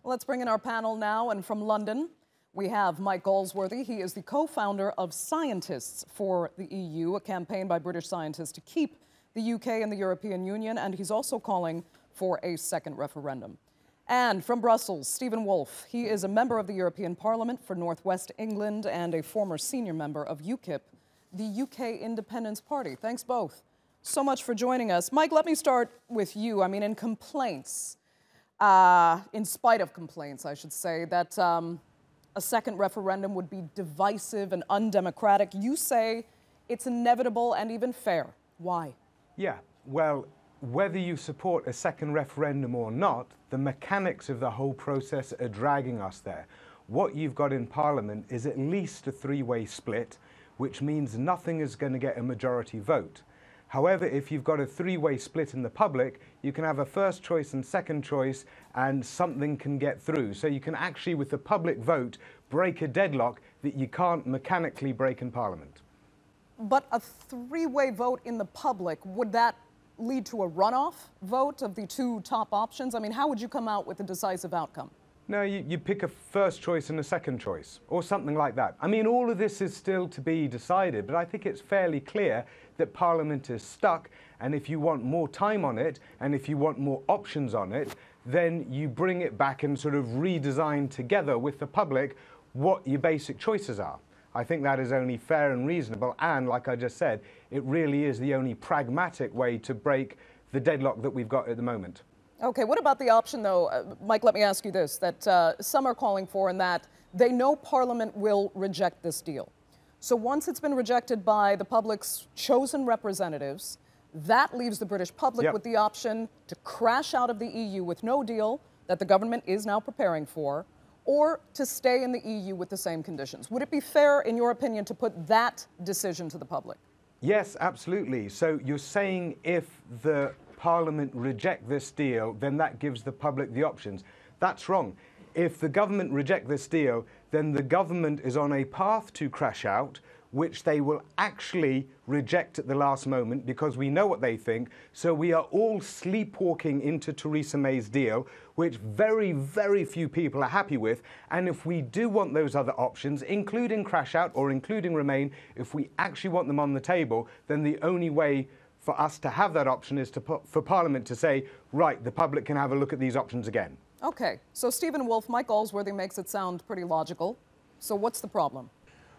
Let's bring in our panel now, and from London, we have Mike Galsworthy. He is the co-founder of Scientists for the EU, a campaign by British scientists to keep the UK in the European Union, and he's also calling for a second referendum. And from Brussels, Stephen Woolfe. He is a member of the European Parliament for North West England and a former senior member of UKIP, the UK Independence Party. Thanks both so much for joining us. Mike, let me start with you. I mean, in complaints, in spite of complaints, I should say, that a second referendum would be divisive and undemocratic, you say it's inevitable and even fair. Why? Yeah, well, whether you support a second referendum or not, the mechanics of the whole process are dragging us there. What you've got in Parliament is at least a three-way split, which means nothing is going to get a majority vote. However, if you've got a three-way split in the public, you can have a first choice and second choice, and something can get through. So you can actually, with the public vote, break a deadlock that you can't mechanically break in Parliament. But a three-way vote in the public, would that lead to a runoff vote of the two top options? I mean, how would you come out with a decisive outcome? No, you pick a first choice and a second choice, or something like that. I mean, all of this is still to be decided, but I think it's fairly clear that Parliament is stuck, and if you want more time on it, and if you want more options on it, then you bring it back and sort of redesign together with the public what your basic choices are. I think that is only fair and reasonable, and like I just said, it really is the only pragmatic way to break the deadlock that we've got at the moment. Okay, what about the option, though, Mike, let me ask you this, that some are calling for, and that they know Parliament will reject this deal. So once it's been rejected by the public's chosen representatives, that leaves the British public with the option to crash out of the EU with no deal that the government is now preparing for, or to stay in the EU with the same conditions. Would it be fair, in your opinion, to put that decision to the public? Yes, absolutely. So you're saying if the Parliament reject this deal, then that gives the public the options. That's wrong. If the government reject this deal, then the government is on a path to crash out, which they will actually reject at the last moment because we know what they think. So we are all sleepwalking into Theresa May's deal, which very, very few people are happy with. And if we do want those other options, including crash out or including remain, if we actually want them on the table, then the only way for us to have that option is for Parliament to say, right, the public can have a look at these options again. Okay, so Stephen Woolfe, Mike Galsworthy makes it sound pretty logical. So what's the problem?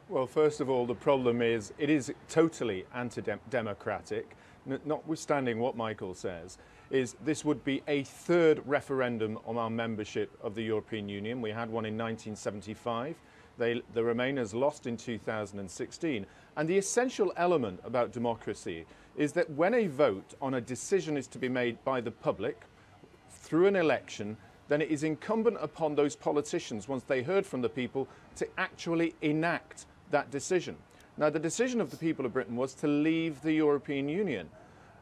Well, first of all, the problem is it is totally anti-democratic, notwithstanding what Michael says, is this would be a third referendum on our membership of the European Union. We had one in 1975. The Remainers lost in 2016. And the essential element about democracy is that when a vote on a decision is to be made by the public through an election, then it is incumbent upon those politicians, once they heard from the people, to actually enact that decision. Now, the decision of the people of Britain was to leave the European Union.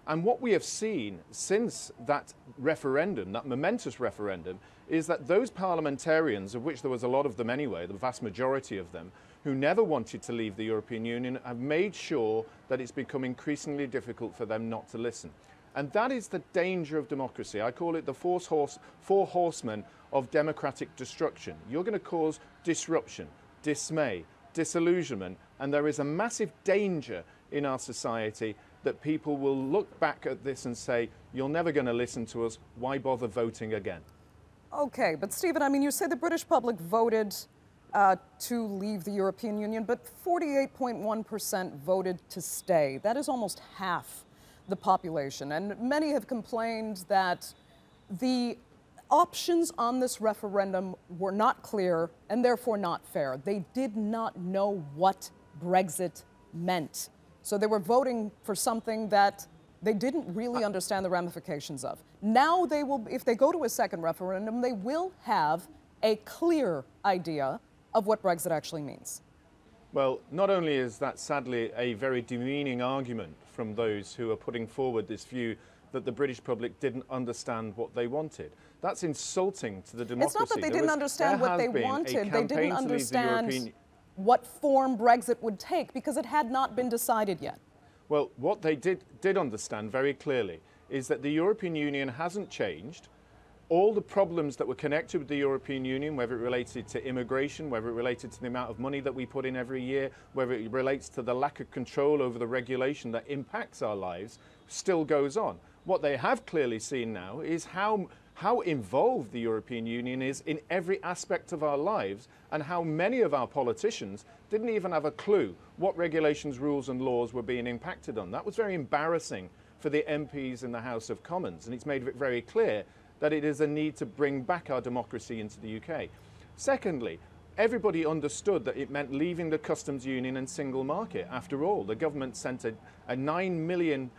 And what we have seen since that referendum, that momentous referendum, is that those parliamentarians, of which there was a lot of them anyway, the vast majority of them, who never wanted to leave the European Union, have made sure that it's become increasingly difficult for them not to listen. And that is the danger of democracy. I call it the four horsemen of democratic destruction. You're going to cause disruption, dismay, disillusionment, and there is a massive danger in our society that people will look back at this and say, you're never going to listen to us, why bother voting again? Okay, but Stephen, I mean, you say the British public voted to leave the European Union, but 48.1% voted to stay. That is almost half the population, and many have complained that the options on this referendum were not clear and therefore not fair. They did not know what Brexit meant. So they were voting for something that they didn't really understand the ramifications of. Now they will, if they go to a second referendum, they will have a clear idea of what Brexit actually means. Well, not only is that sadly a very demeaning argument from those who are putting forward this view that the British public didn't understand what they wanted. That's insulting to the democracy. It's not that they didn't understand what they wanted. They didn't understand what form Brexit would take because it had not been decided yet. Well, what they did understand very clearly is that the European Union hasn't changed. all the problems that were connected with the European Union, whether it related to immigration, whether it related to the amount of money that we put in every year, whether it relates to the lack of control over the regulation that impacts our lives, still goes on. What they have clearly seen now is how involved the European Union is in every aspect of our lives, and how many of our politicians didn't even have a clue what regulations, rules and laws were being impacted on. That was very embarrassing for the MPs in the House of Commons, and it's made it very clear that it is a need to bring back our democracy into the UK. Secondly, everybody understood that it meant leaving the customs union and single market. After all, the government sent a £9 million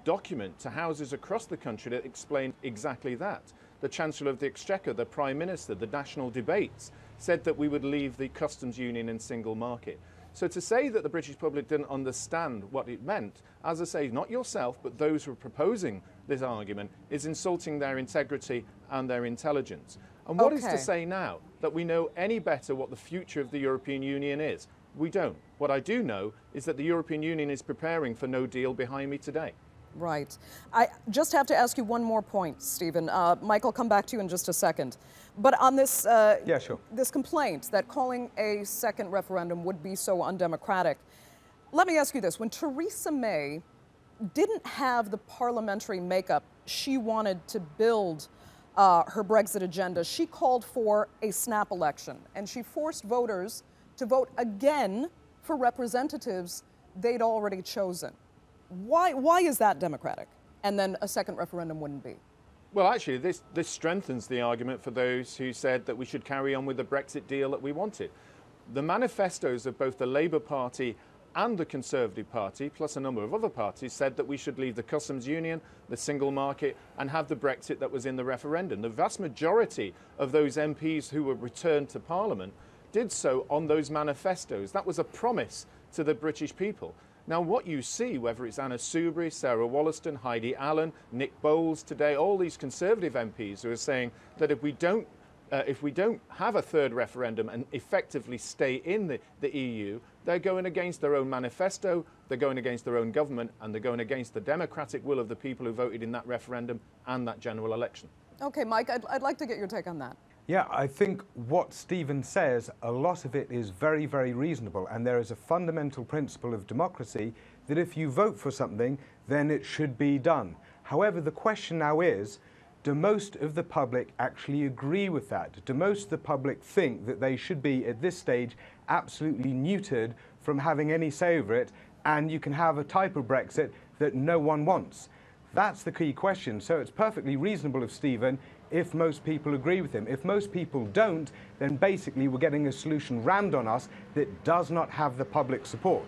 document to houses across the country that explained exactly that. The Chancellor of the Exchequer, the Prime Minister, the national debates said that we would leave the customs union and single market. So to say that the British public didn't understand what it meant, as I say, not yourself, but those who are proposing this argument, is insulting their integrity and their intelligence. And what is to say now that we know any better what the future of the European Union is? We don't. What I do know is that the European Union is preparing for no deal behind me today. Right. I just have to ask you one more point, Stephen. Mike, I'll come back to you in just a second. But on this, yeah, sure. This complaint that calling a second referendum would be so undemocratic, let me ask you this. When Theresa May didn't have the parliamentary makeup she wanted to build her Brexit agenda, she called for a snap election, and she forced voters to vote again for representatives they'd already chosen. Why is that democratic? And then a second referendum wouldn't be? Well, actually, this strengthens the argument for those who said that we should carry on with the Brexit deal that we wanted. The manifestos of both the Labour Party and the Conservative Party, plus a number of other parties, said that we should leave the customs union, the single market, and have the Brexit that was in the referendum. The vast majority of those MPs who were returned to Parliament did so on those manifestos. That was a promise to the British people. Now, what you see, whether it's Anna Soubry, Sarah Wollaston, Heidi Allen, Nick Bowles today, all these Conservative MPs who are saying that if we don't have a third referendum and effectively stay in the EU, they're going against their own manifesto, they're going against their own government, and they're going against the democratic will of the people who voted in that referendum and that general election. Okay, Mike, I'd like to get your take on that. Yeah, I think what Stephen says, a lot of it is very, very reasonable. And there is a fundamental principle of democracy that if you vote for something, then it should be done. However, the question now is, do most of the public actually agree with that? Do most of the public think that they should be, at this stage, absolutely neutered from having any say over it, and you can have a type of Brexit that no one wants? That's the key question. So it's perfectly reasonable of Stephen if most people agree with him. If most people don't, then basically we're getting a solution rammed on us that does not have the public support.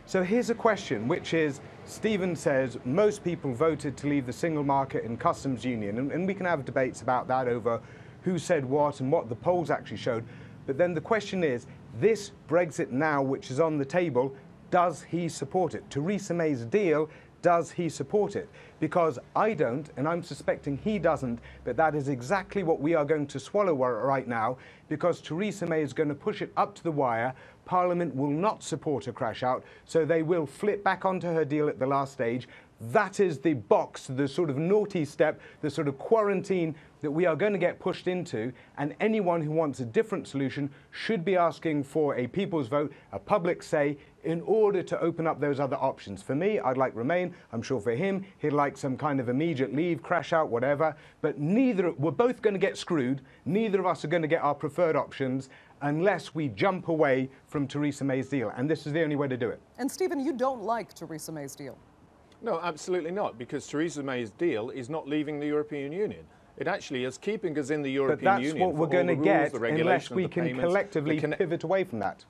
So here's a question, which is, Stephen says most people voted to leave the single market and customs union, and we can have debates about that over who said what and what the polls actually showed. But then the question is, this Brexit now, which is on the table, does he support it? Theresa May's deal, does he support it? Because I don't, and I'm suspecting he doesn't, but that is exactly what we are going to swallow right now, because Theresa May is going to push it up to the wire. Parliament will not support a crash out, so they will flip back onto her deal at the last stage. That is the box, the sort of naughty step, the sort of quarantine that we are going to get pushed into, and anyone who wants a different solution should be asking for a people's vote, a public say, in order to open up those other options. For me, I'd like Remain. I'm sure for him, he'd like some kind of immediate leave, crash out, whatever. But we're both going to get screwed. Neither of us are going to get our preferred options unless we jump away from Theresa May's deal. And this is the only way to do it. And Stephen, you don't like Theresa May's deal? No, absolutely not, because Theresa May's deal is not leaving the European Union. It actually is keeping us in the European Union. But that's what we're going to get unless we can collectively pivot away from that.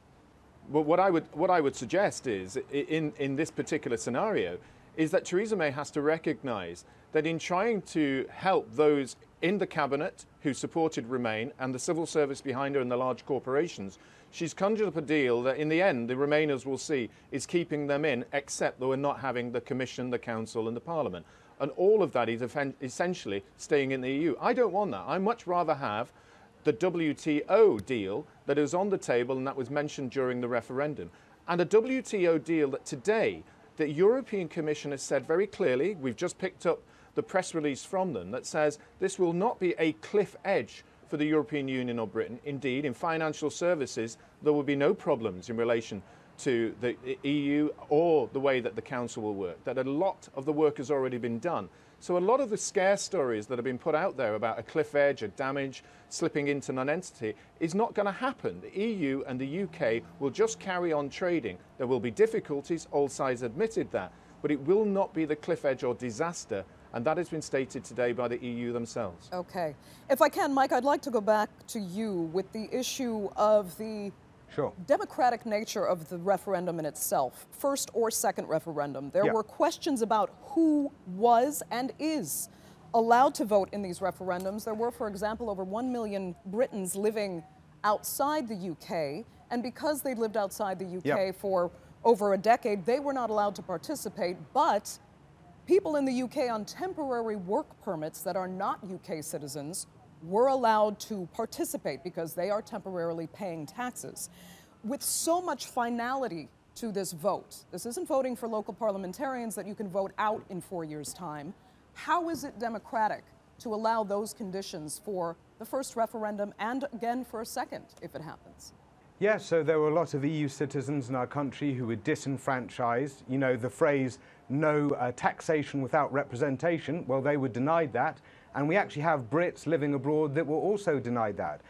Well, what I would suggest is, in this particular scenario, is that Theresa May has to recognise that in trying to help those in the cabinet who supported Remain and the civil service behind her and the large corporations, she's conjured up a deal that in the end the Remainers will see is keeping them in, except that we're not having the Commission, the Council and the Parliament. And all of that is essentially staying in the EU. I don't want that. I much rather have the WTO deal that is on the table and that was mentioned during the referendum. And a WTO deal that today the European Commission has said very clearly, we've just picked up the press release from them that says this will not be a cliff edge for the European Union or Britain. Indeed, in financial services, there will be no problems in relation to the EU or the way that the Council will work, that a lot of the work has already been done. So a lot of the scare stories that have been put out there about a cliff edge, a damage, slipping into non-entity is not going to happen. The EU and the UK will just carry on trading. There will be difficulties, all sides admitted that, but it will not be the cliff edge or disaster, and that has been stated today by the EU themselves. Okay. If I can, Mike, I'd like to go back to you with the issue of the democratic nature of the referendum in itself, first or second referendum. There were questions about who was and is allowed to vote in these referendums. There were, for example, over 1 million Britons living outside the UK, and because they lived outside the UK for over a decade, they were not allowed to participate, but people in the UK on temporary work permits that are not UK citizens were allowed to participate because they are temporarily paying taxes. With so much finality to this vote, this isn't voting for local parliamentarians that you can vote out in 4 years' time. How is it democratic to allow those conditions for the first referendum and again for a second, if it happens? Yeah, so there were a lot of EU citizens in our country who were disenfranchised. You know, the phrase, no taxation without representation, well, they were denied that. And we actually have Brits living abroad that were also denied that.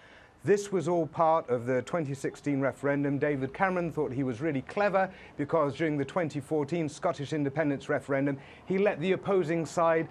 This was all part of the 2016 referendum. David Cameron thought he was really clever because during the 2014 Scottish independence referendum, he let the opposing side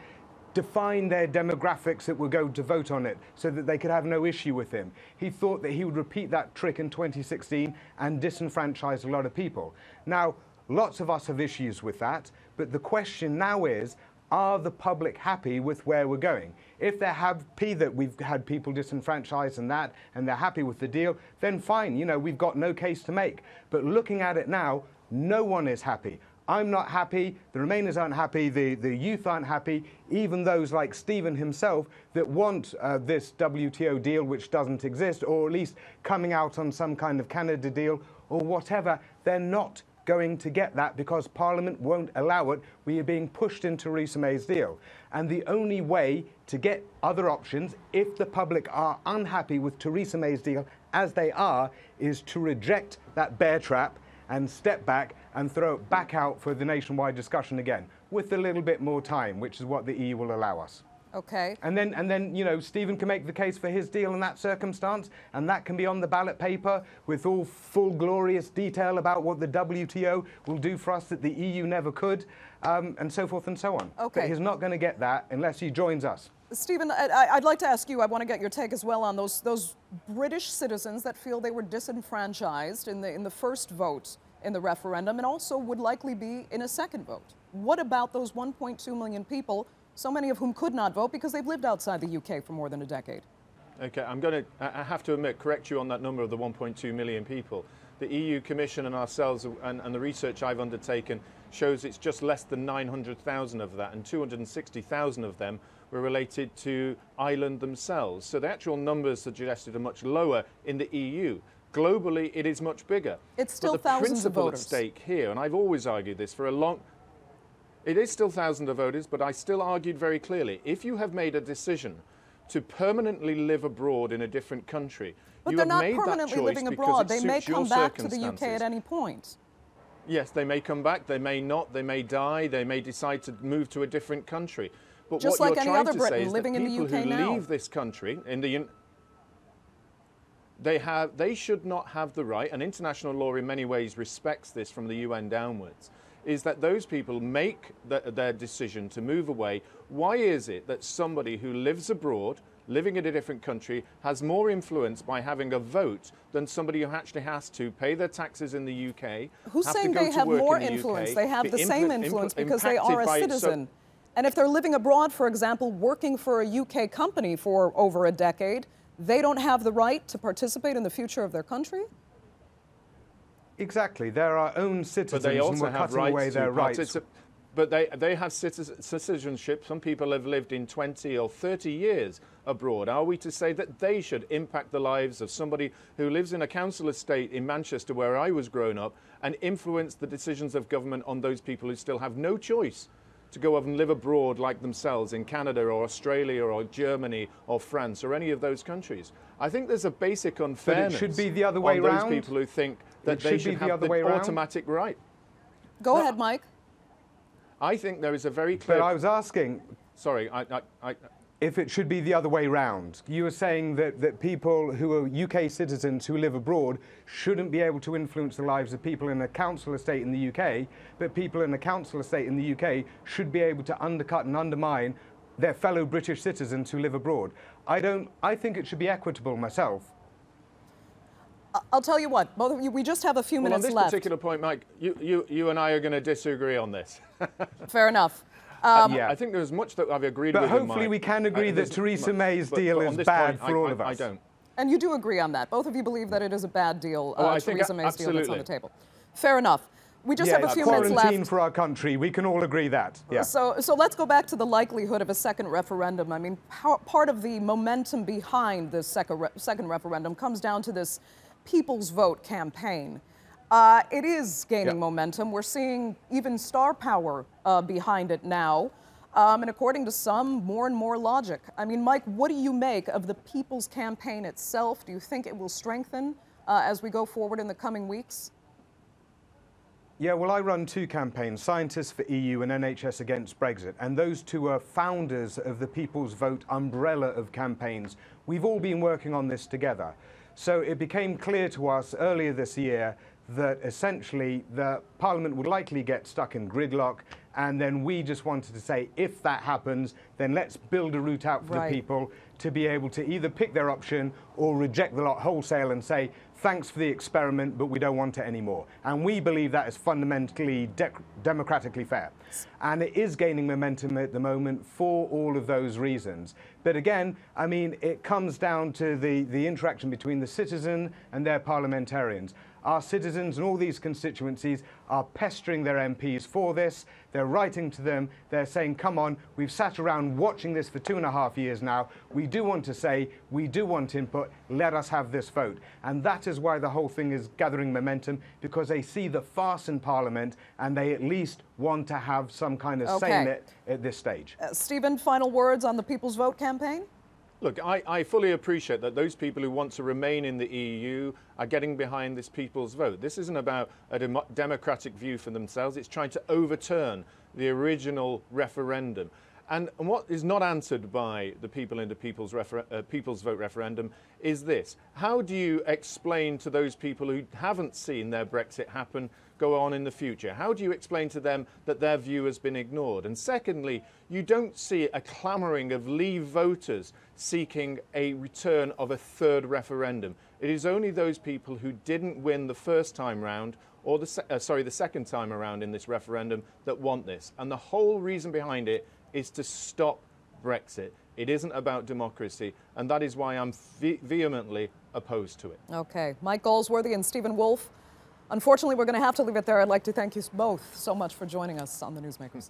define their demographics that were going to vote on it so that they could have no issue with him. He thought that he would repeat that trick in 2016 and disenfranchise a lot of people. Now, lots of us have issues with that, but the question now is, are the public happy with where we're going? If they're happy that we've had people disenfranchised and they're happy with the deal, then fine, you know, we've got no case to make. But looking at it now, no one is happy. I'm not happy, the Remainers aren't happy, the youth aren't happy, even those like Stephen himself that want this WTO deal which doesn't exist, or at least coming out on some kind of Canada deal or whatever, they're not going to get that because Parliament won't allow it. We are being pushed into Theresa May's deal. And the only way to get other options, if the public are unhappy with Theresa May's deal, as they are, is to reject that bear trap and step back and throw it back out for the nationwide discussion again, with a little bit more time, which is what the EU will allow us. Okay. And then, you know, Stephen can make the case for his deal in that circumstance, and that can be on the ballot paper with all full glorious detail about what the WTO will do for us that the EU never could, and so forth and so on. Okay. But he's not going to get that unless he joins us. Stephen, I'd like to ask you, I want to get your take as well on those British citizens that feel they were disenfranchised in the first vote in the referendum and also would likely be in a second vote. What about those 1.2 million people, so many of whom could not vote because they've lived outside the UK for more than a decade? Okay, I have to admit, correct you on that number of the 1.2 million people. The EU Commission and ourselves and the research I've undertaken shows it's just less than 900,000 of that, and 260,000 of them were related to Ireland themselves. So the actual numbers suggested are much lower in the EU. Globally, it is much bigger. It's still but the thousands of principle voters at stake here, and I've always argued this for a long... It is still thousands of voters, but I still argued very clearly, if you have made a decision to permanently live abroad in a different country, but they're not permanently living abroad. They may come back to the UK at any point. Yes, they may come back, they may not, they may die, they may decide to move to a different country. But just what like you're any trying other to say Briton is living that in the people UK who now leave this country, they should not have the right, and international law in many ways respects this from the UN downwards, is that those people make their decision to move away. Why is it that somebody who lives abroad, living in a different country, has more influence by having a vote than somebody who actually has to pay their taxes in the UK? Who's saying they have more influence? They have the same influence because they are a citizen. And if they're living abroad, for example, working for a UK company for over a decade, they don't have the right to participate in the future of their country? Exactly. They're our own citizens, but they also and we're have cutting away rights their rights. But they have citizenship. Some people have lived in 20 or 30 years abroad. Are we to say that they should impact the lives of somebody who lives in a council estate in Manchester, where I was grown up, and influence the decisions of government on those people who still have no choice to go and live abroad like themselves in Canada or Australia or Germany or France or any of those countries. I think there's a basic unfairness But it should be the other way on round. those people who think that they should have the automatic right. Go ahead, Mike. I think there is a very clear... But I was asking... Sorry, if it should be the other way round. You were saying that people who are UK citizens who live abroad shouldn't be able to influence the lives of people in a council estate in the UK, but people in a council estate in the UK should be able to undercut and undermine their fellow British citizens who live abroad. I think it should be equitable myself. I'll tell you what, both of you, we just have a few minutes left. On this particular point, Mike, you and I are going to disagree on this. Fair enough. Yeah. I think there's much that I've agreed but with. But hopefully we can agree that Theresa May's deal is bad for all of us. I don't. And you do agree on that. Both of you believe that it is a bad deal, Theresa May's deal that's on the table. Fair enough. We just have a few minutes left. Quarantine for our country. We can all agree that. Yeah. So let's go back to the likelihood of a second referendum. I mean, part of the momentum behind this second referendum comes down to this People's Vote campaign. It is gaining momentum. We're seeing even star power behind it now. And according to some, more and more logic. I mean, Mike, what do you make of the People's Campaign itself? Do you think it will strengthen as we go forward in the coming weeks? Yeah, well, I run two campaigns, Scientists for EU and NHS Against Brexit, and those two are founders of the People's Vote umbrella of campaigns. We've all been working on this together. So it became clear to us earlier this year that essentially the Parliament would likely get stuck in gridlock, and then we just wanted to say, if that happens, then let's build a route out for the people to be able to either pick their option or reject the lot wholesale and say, thanks for the experiment, but we don't want it anymore. And we believe that is fundamentally democratically fair. And it is gaining momentum at the moment for all of those reasons. But again, I mean, it comes down to the interaction between the citizen and their parliamentarians. Our citizens in all these constituencies are pestering their MPs for this. They're writing to them. They're saying, come on, we've sat around watching this for 2.5 years now. We do want to say, we do want input. Let us have this vote. And that is why the whole thing is gathering momentum, because they see the farce in Parliament and they at least want to have some kind of say in it at this stage. Stephen, final words on the People's Vote campaign? Look, I fully appreciate that those people who want to remain in the EU are getting behind this people's vote. This isn't about a democratic view for themselves. It's trying to overturn the original referendum. And what is not answered by the people in the People's Vote referendum is this. How do you explain to those people who haven't seen their Brexit happen go on in the future? How do you explain to them that their view has been ignored? And secondly, you don't see a clamouring of Leave voters seeking a return of a third referendum. It is only those people who didn't win the first time round or the second time around in this referendum that want this. And the whole reason behind it is to stop Brexit. It isn't about democracy, and that is why I'm vehemently opposed to it. Okay. Mike Galsworthy and Stephen Woolfe. Unfortunately, we're going to have to leave it there. I'd like to thank you both so much for joining us on The Newsmakers.